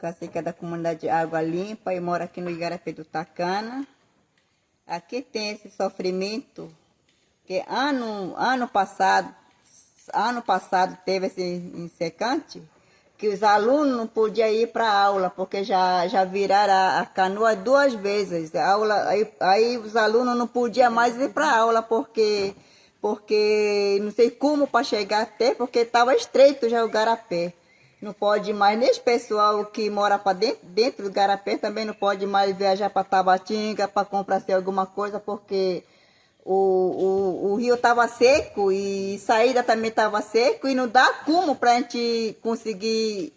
cacique da comunidade Água Limpa e moro aqui no Igarapé do Tacana. Aqui tem esse sofrimento que ano passado teve esse incecante que os alunos não podiam ir para a aula porque já viraram a canoa 2 vezes. Aí os alunos não podiam mais ir para a aula porque não sei como para chegar até, porque estava estreito já o Igarapé. Não pode mais, nem esse pessoal que mora para dentro do Igarapé também não pode mais viajar para Tabatinga para comprar alguma coisa, porque o rio estava seco e saída também estava seco e não dá como para a gente conseguir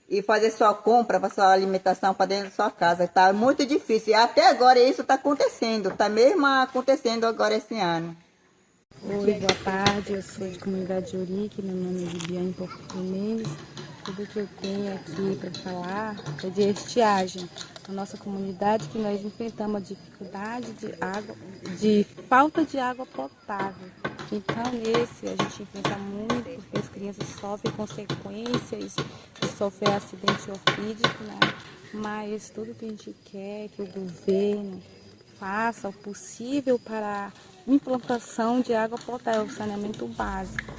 ir fazer sua compra para sua alimentação para dentro da sua casa. Está muito difícil. E até agora isso está acontecendo, está mesmo acontecendo agora esse ano. Oi, boa tarde, eu sou de comunidade Urique, meu nome é Viviane Porto Mendes. Tudo que eu tenho aqui para falar é de estiagem. Na nossa comunidade que nós enfrentamos a dificuldade de falta de água potável. Então nesse a gente enfrenta muito, porque as crianças sofrem consequências de sofrer acidente orfídico, né? Mas tudo que a gente quer é que o governo faça o possível para a implantação de água potável, saneamento básico.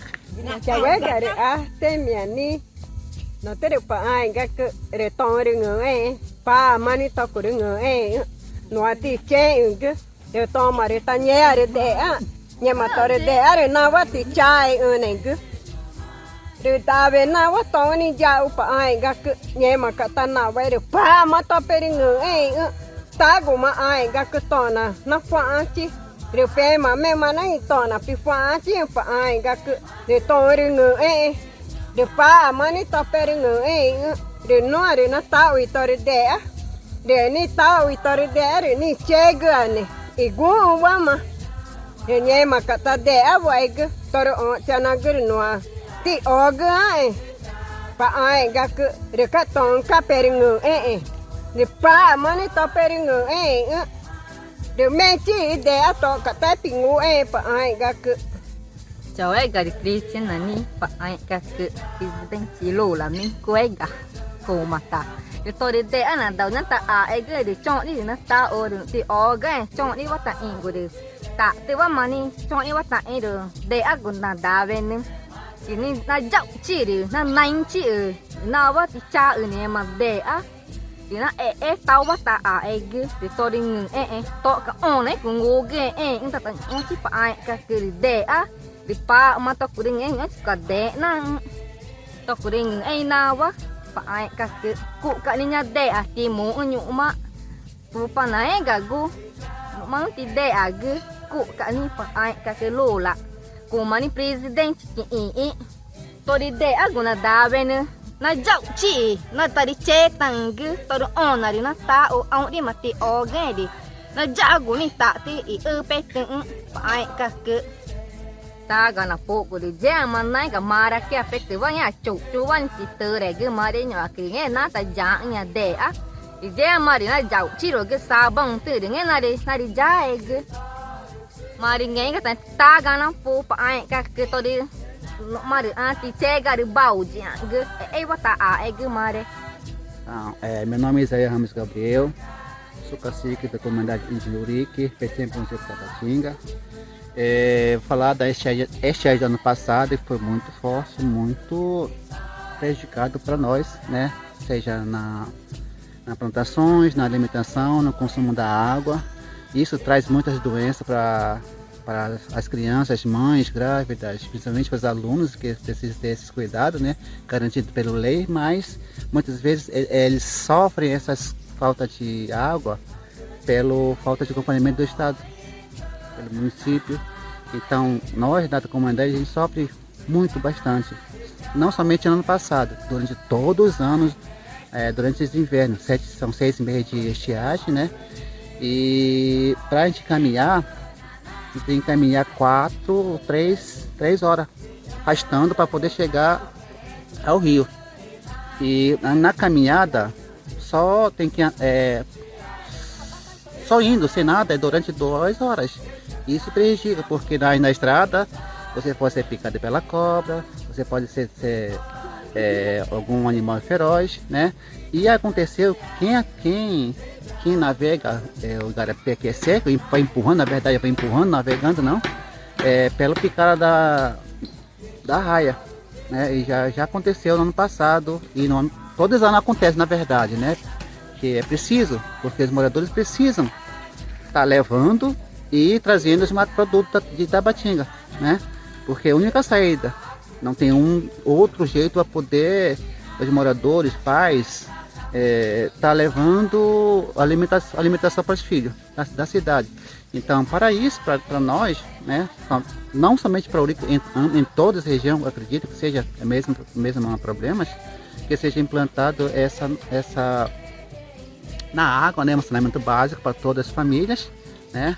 Nó tới được bà ai cái để to được ngờ ấy ba mani to của được ngờ ấy nó thì chơi cái để to mà để ta nhẹ để á nhưng mà to để để nào quá thì chai này cứ để ta về nào quá to ni giàu bà ai cái nhẹ mà cả ta nào vậy được ba mà to về được ngờ ấy ta cũng mà ai cái to na nó phá chứ để về mà mẹ mà nó to na bị phá chứ bà ai cái để to được ngờ ấy de pa mani to peringo de no de na tao itori de ni tao itori de ni chegane igual wama de nyema kata de awaiga toro chana gur no ti oga pa ai ga ku de ka ton ka peringo de pa mani to peringo de menti de ato kata pingu pa ai ga ku Chào em gà Christian là ni phải ai cả cái presidente Lula mình quay gà cổ mặt ta cái tôi đi để anh là đầu nhất ta ai cái để chọn đi nó ta ở được thì ở cái chọn đi bắt ta in của được ta thìว่าmà ni chọn đi bắt ta in được để anh còn là đa bên nữa thì ni là dạo chỉ được là nành chỉ nào bắt thì cha ở này mà để á thì nó tao bắt ta ai cái thì tôi đi ngừng tôi cái on ấy cũng ngu cái chúng ta tận chỉ phải ai cái để á di pa ma to kuring ay ka de nang to kuring ay nawa pa ay ka ku ka ninya de ati mo nyu ma pu pa na gagu mang ti de ag ku ka ni pa ay ka ke lola ku mani president ki to di de aguna da ben na jau chi na tari che tang to do onari na ta o au di mati o ge di na jagu ni ta ti pe teng pa ay ka ke ta ga na po ko de jam nai ga mara ke apete wa ya chu wan ti te re ge ma de nya ki nge na ta ja nya de a i jam ma ri na jau chi ro ge sa bang te de nge na ri ja e ge ma ri nge ga ta ga na po pa ai ka ke to de ma ri a ti che ga ri bau ja ge wa ta e ge ma re. Meu nome é Isaías Ramos Gabriel, sou cacique da comunidade Índio Urique, pertence ao município de Tabatinga. Falar da estiagem do ano passado foi muito forte, muito prejudicado para nós, né? Seja na plantações, na alimentação, no consumo da água. Isso traz muitas doenças para as crianças, as mães grávidas, principalmente para os alunos que precisam ter esses cuidados, né? Garantido pela lei, mas muitas vezes eles sofrem essas faltas de água pela falta de acompanhamento do Estado, pelo município. Então nós da comunidade a gente sofre bastante, não somente no ano passado, durante todos os anos, durante os invernos, são 6 meses de estiagem, né? E para a gente caminhar, a gente tem que caminhar 3 horas, arrastando para poder chegar ao rio. E na caminhada só tem que só indo sem nada durante 2 horas. Isso prejudica, porque na estrada você pode ser picado pela cobra, você pode ser algum animal feroz, né? E aconteceu quem navega o igarapé que é seco, e vai empurrando, na verdade vai empurrando, navegando não, pela picada da raia, né? E já aconteceu no ano passado, e todos os anos acontece na verdade, né? Que é preciso, porque os moradores precisam estar levando e trazendo os produtos de Tabatinga, né? Porque é a única saída, não tem outro jeito para poder os moradores, pais, tá levando alimentação para os filhos da cidade. Então, para isso, para nós, né, não somente para Urique, em toda a região, eu acredito que seja mesmo problemas, que seja implantado essa na água, né, um saneamento básico para todas as famílias, né,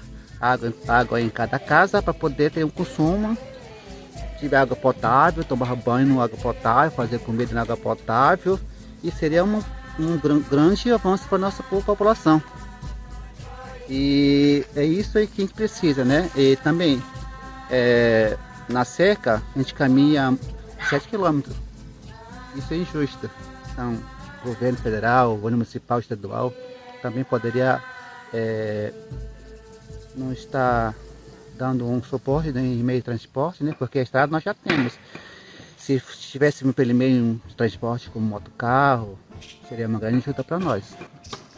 água em cada casa, para poder ter um consumo de água potável, tomar banho na água potável, fazer comida na água potável, e seria um grande avanço para a nossa população. E é isso aí que a gente precisa, né? E também na seca a gente caminha 7 quilômetros. Isso é injusto. Então, o governo federal, o governo municipal, estadual também poderia não estar dando um suporte em meio de transporte, né? Porque a estrada nós já temos. Se tivéssemos pelo meio um transporte como motocarro, seria uma grande ajuda para nós.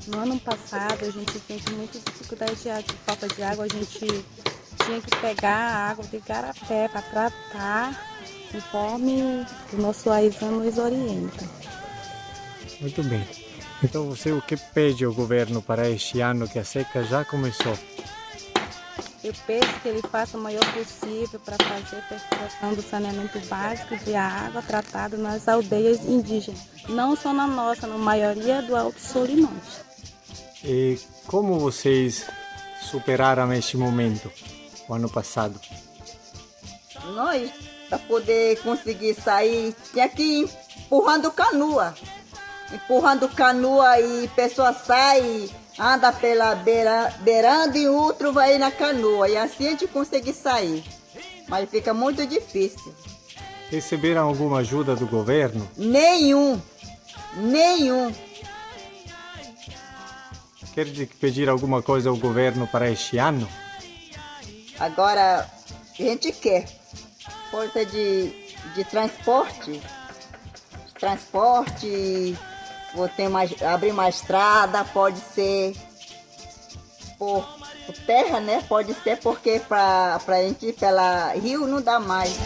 No ano passado a gente teve muita dificuldade de falta de água, a gente tinha que pegar a água de igarapé para tratar, conforme o nosso AISAN nos orienta. Muito bem. Então você o que pede ao governo para este ano que a seca já começou? Eu peço que ele faça o maior possível para fazer a perfuração do saneamento básico de água tratada nas aldeias indígenas, não só na nossa, na maioria do Alto Solimões. E como vocês superaram este momento, o ano passado? Nós, para poder conseguir sair, tinha que ir empurrando canoa. Empurrando canoa e a pessoa sai, anda pela beirando e o outro vai na canoa. E assim a gente consegue sair. Mas fica muito difícil. Receberam alguma ajuda do governo? Nenhum. Quer pedir alguma coisa ao governo para este ano? Agora, a gente quer força de transporte. Vou ter abrir uma estrada, pode ser por terra, né? Pode ser porque para a gente ir pela rio não dá mais.